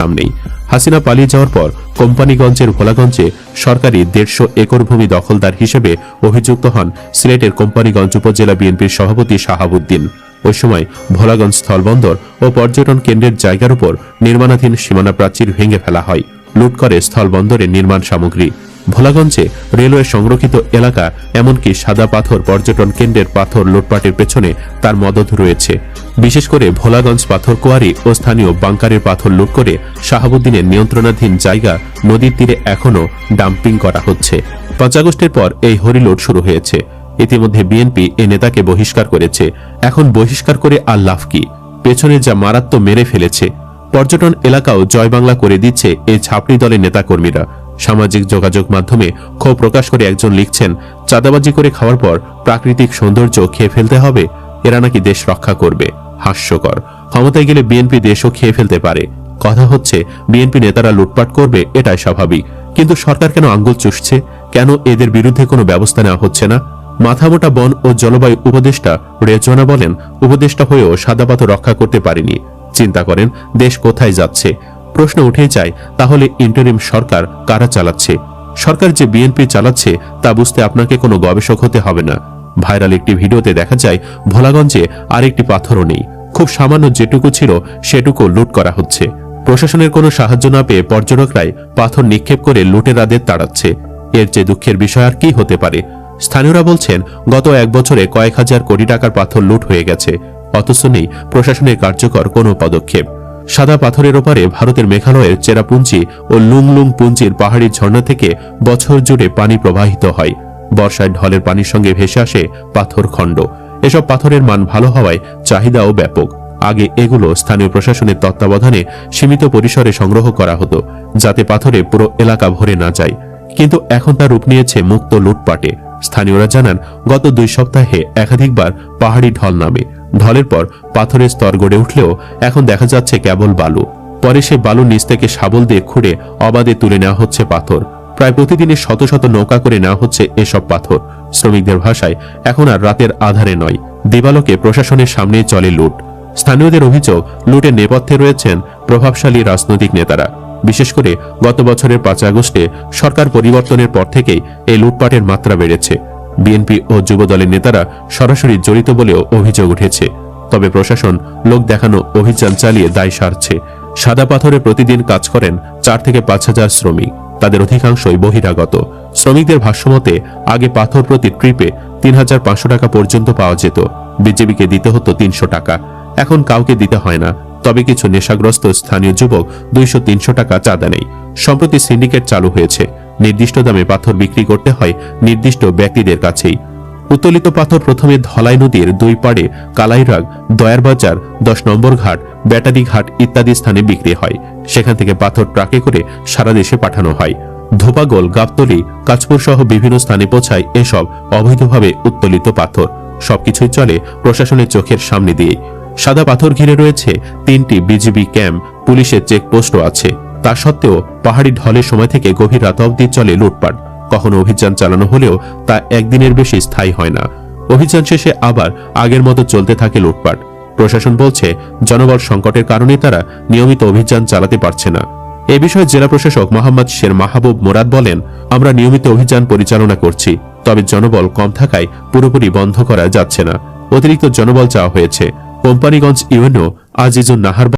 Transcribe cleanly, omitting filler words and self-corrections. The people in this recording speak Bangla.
সামনেই। হাসিনা পালিয়ে যাওয়ার পর কোম্পানিগঞ্জের ভোলাগঞ্জে সরকারি 150 একর ভূমি দখলদার হিসেবে অভিযুক্ত হন সিলেটের কোম্পানিগঞ্জ উপজেলা বিএনপির সভাপতি শাহাবুদ্দিন। ওই সময় ভোলাগঞ্জ স্থলবন্দর ও পর্যটন কেন্দ্রের জায়গার উপর নির্মাণাধীন সীমানা প্রাচীর ভেঙে ফেলা হয়, লুট করে স্থলবন্দরের নির্মাণ সামগ্রী। ভোলাগঞ্জে রেলওয়ে সংরক্ষিত এলাকা, এমনকি সাদা পাথর পর্যটন কেন্দ্রের পাথর লুটপাটের পেছনে তার মদত রয়েছে। বিশেষ করে ভোলাগঞ্জ পাথর কোয়ারি ও স্থানীয় বাংকারের পাথর লুট করে শাহাবুদ্দিনের নিয়ন্ত্রণাধীন জায়গা নদীর তীরে এখনও ডাম্পিং করা হচ্ছে। 5 আগস্টের পর এই হরিলুট শুরু হয়েছে। ইতিমধ্যে বিএনপি এ নেতাকে বহিষ্কার করেছে। এখন বহিষ্কার করে আর লাভ কি? পেছনে যা মারাত্মক মেরে ফেলেছে। পর্যটন এলাকাও জয় বাংলা করে দিচ্ছে এই ছাপড়ি দলের নেতাকর্মীরা। সামাজিক যোগাযোগ মাধ্যমে ক্ষোভ প্রকাশ করে একজন লিখছেন, চাঁদাবাজি করে খাওয়ার পর প্রাকৃতিক সৌন্দর্য খেয়ে ফেলতে হবে, এরা নাকি দেশ রক্ষা করবে। হাস্যকর। ক্ষমতায় গেলে বিএনপি দেশও খেয়ে ফেলতে পারে। কথা হচ্ছে বিএনপি নেতারা লুটপাট করবে, এটাই স্বাভাবিক। কিন্তু সরকার কেন আঙ্গুল চুষছে? কেন এদের বিরুদ্ধে কোনো ব্যবস্থা নেওয়া হচ্ছে না? মাথামোটা বন ও জলবায়ু উপদেষ্টা রেজওয়ানা বলেন, উপদেষ্টা হয়েও সাদা পাথর রক্ষা করতে পারেনি। চিন্তা করেন দেশ কোথায় যাচ্ছে। প্রশ্ন উঠেই যায়, তাহলে ইন্টারিম সরকার কারা চালাচ্ছে? সরকার যে বিএনপি চালাচ্ছে তা বুঝতে আপনাকে কোনো গবেষক হতে হবে না। ভাইরাল একটি ভিডিওতে দেখা যায় ভোলাগঞ্জে আরেকটি পাথরও নেই। খুব সামান্য যেটুকু ছিল সেটুকু লুট করা হচ্ছে। প্রশাসনের কোনো সাহায্য না পেয়ে পর্যটকরাই পাথর নিক্ষেপ করে লুটেরাদের তাড়াচ্ছে। এর চেয়ে দুঃখের বিষয় আর কি হতে পারে? স্থানীয়রা বলছেন, গত 1 বছরে কয়েক হাজার কোটি টাকার পাথর লুট হয়ে গেছে, অথচ নেই প্রশাসনের কার্যকর কোনো পদক্ষেপ। সাদা পাথরের ওপারে ভারতের মেঘালয়ের চেরাপুঞ্জি ও লুংলুং পুঞ্জির পাহাড়ি ঝর্ণা থেকে বছর জুড়ে পানি প্রবাহিত হয়। বর্ষায় ঢলের পানির সঙ্গে ভেসে আসে পাথর খণ্ড। এসব পাথরের মান ভালো হওয়ায় চাহিদাও ব্যাপক। আগে এগুলো স্থানীয় প্রশাসনের তত্ত্বাবধানে সীমিত পরিসরে সংগ্রহ করা হতো, যাতে পাথরে পুরো এলাকা ভরে না যায়। কিন্তু এখন তা রূপ নিয়েছে মুক্ত লুটপাটে। স্থানীয়রা জানান, গত 2 সপ্তাহে একাধিকবার পাহাড়ি ঢল নামে। ঢলের পর পাথরের স্তর গড়ে উঠলেও এখন দেখা যাচ্ছে কেবল বালু। পরে সে বালুর নিচ থেকে শাবল দিয়ে খুঁড়ে অবাধে তুলে নেওয়া হচ্ছে পাথর। প্রায় প্রতিদিনে শত শত নৌকা করে নেওয়া হচ্ছে এসব পাথর। শ্রমিকদের ভাষায়, এখন আর রাতের আধারে নয়, দিবালোকে প্রশাসনের সামনেই চলে লুট। স্থানীয়দের অভিযোগ, লুটের নেপথ্যে রয়েছেন প্রভাবশালী রাজনৈতিক নেতারা। বিশেষ করে গত বছরের 5 আগস্টে সরকার পরিবর্তনের পর থেকেই এই লুটপাটের মাত্রা বেড়েছে। বিএনপি ও যুবদলের নেতারা সরাসরি জড়িত বলেও অভিযোগ উঠেছে। তবে প্রশাসন লোক দেখানো অভিযান চালিয়ে দায় সারছে। সাদা পাথরে প্রতিদিন কাজ করেন 4 থেকে 5 হাজার শ্রমিক। তাদের অধিকাংশই বহিরাগত। শ্রমিকদের ভাষ্যমতে, আগে পাথর প্রতি ট্রিপে 3500 টাকা পর্যন্ত পাওয়া যেত। বিজেপিকে দিতে হতো 300 টাকা। এখন কাউকে দিতে হয় না। তবে কিছু নেশাগ্রস্ত স্থানীয় যুবক 200-300 টাকা চাঁদা নেই। সম্প্রতি সিন্ডিকেট চালু হয়েছে। নির্দিষ্ট দামে পাথর বিক্রি করতে হয় নির্দিষ্ট ব্যক্তিদের কাছেই। উত্তোলিত পাথর প্রথমে ধলাই নদীর 2 পাড়ে কালাইরাগ, দয়ার বাজার, 10 নম্বর ঘাট, ব্যাটারি ঘাট ইত্যাদি স্থানে বিক্রি হয়। সেখান থেকে পাথর ট্রাকে করে সারা দেশে পাঠানো হয়। ধোপাগোল, গাবতলী, কাঁচপুর সহ বিভিন্ন স্থানে পৌঁছায় এসব অবৈধভাবে উত্তোলিত পাথর। সবকিছুই চলে প্রশাসনের চোখের সামনে দিয়ে। সাদা পাথর ঘিরে রয়েছে 3টি বিজিবি ক্যাম্প, পুলিশের চেকপোস্টও আছে। তা সত্ত্বেও পাহাড়ি ঢলের সময় থেকে গভীর রাত অবধি চলে লুটপাট। কখনো অভিযান চালানো হলেও তা একদিনের বেশি স্থায়ী হয় না। অভিযান শেষে আবার আগের মতো চলতে থাকে লুটপাট। প্রশাসন বলছে, জনবল সংকটের কারণে তারা নিয়মিত অভিযান চালাতে পারছে না। এ বিষয়ে জেলা প্রশাসক মোহাম্মদ শের মাহবুব মোরাদ বলেন, আমরা নিয়মিত অভিযান পরিচালনা করছি, তবে জনবল কম থাকায় পুরোপুরি বন্ধ করা যাচ্ছে না। অতিরিক্ত জনবল চাওয়া হয়েছে। কোম্পানিগঞ্জ ইউএনও আজিজুন নাহার